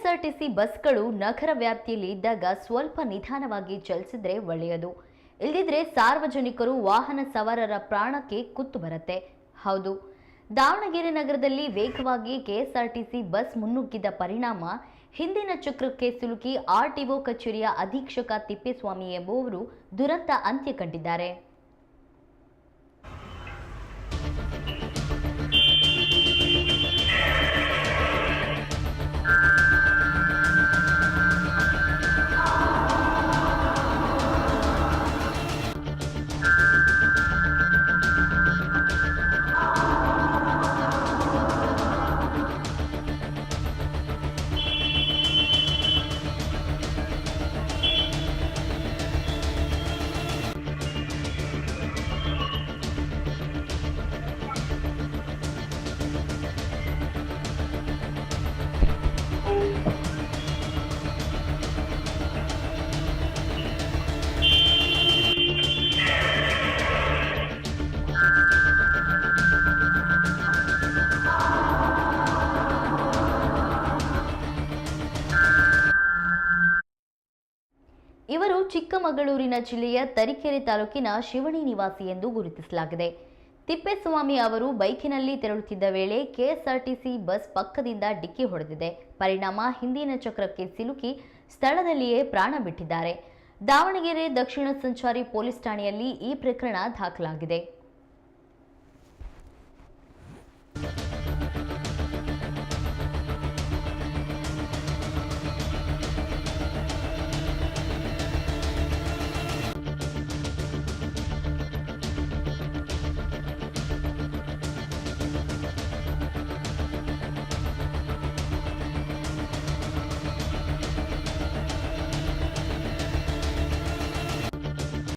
KSRTC ಬಸ್ಗಳು ನಗರ ವ್ಯಾಪ್ತಿಯಲ್ಲಿ ಇದ್ದಾಗ ಸ್ವಲ್ಪ ನಿಧಾನವಾಗಿ ಚಲಿಸಿದ್ರೆ ಒಳ್ಳೆಯದು. ಇಲ್ಲದಿದ್ರೆ ಸಾರ್ವಜನಿಕರು ವಾಹನ ಸವಾರರ ಪ್ರಾಣಕ್ಕೆ ಕುತ್ತು ಬರುತ್ತೆ. ಹೌದು, ದಾವಣಗೆರೆ ನಗರದಲ್ಲಿ ವೇಗವಾಗಿ ಕೆಎಸ್ಆರ್ಟಿಸಿ ಬಸ್ ಮುನ್ನುಗ್ಗಿದ ಪರಿಣಾಮ ಹಿಂದಿನ ಚಕ್ರಕ್ಕೆ ಸಿಲುಕಿ ಆರ್ಟಿಒ ಕಚೇರಿಯ ಅಧೀಕ್ಷಕ ತಿಪ್ಪೇಸ್ವಾಮಿ ಎಂಬುವವರು ದುರಂತ ಅಂತ್ಯ ಕಂಡಿದ್ದಾರೆ. ಇವರು ಚಿಕ್ಕಮಗಳೂರಿನ ಜಿಲ್ಲೆಯ ತರೀಕೆರೆ ತಾಲೂಕಿನ ಶಿವಣಿ ನಿವಾಸಿ ಎಂದು ಗುರುತಿಸಲಾಗಿದೆ. ತಿಪ್ಪೇಸ್ವಾಮಿ ಅವರು ಬೈಕಿನಲ್ಲಿ ತೆರಳುತ್ತಿದ್ದ ವೇಳೆ ಕೆಎಸ್ಆರ್ಟಿಸಿ ಬಸ್ ಪಕ್ಕದಿಂದ ಡಿಕ್ಕಿ ಹೊಡೆದಿದೆ. ಪರಿಣಾಮ ಹಿಂದಿನ ಚಕ್ರಕ್ಕೆ ಸಿಲುಕಿ ಸ್ಥಳದಲ್ಲಿಯೇ ಪ್ರಾಣ ಬಿಟ್ಟಿದ್ದಾರೆ. ದಾವಣಗೆರೆ ದಕ್ಷಿಣ ಸಂಚಾರಿ ಪೊಲೀಸ್ ಠಾಣೆಯಲ್ಲಿ ಈ ಪ್ರಕರಣ ದಾಖಲಾಗಿದೆ.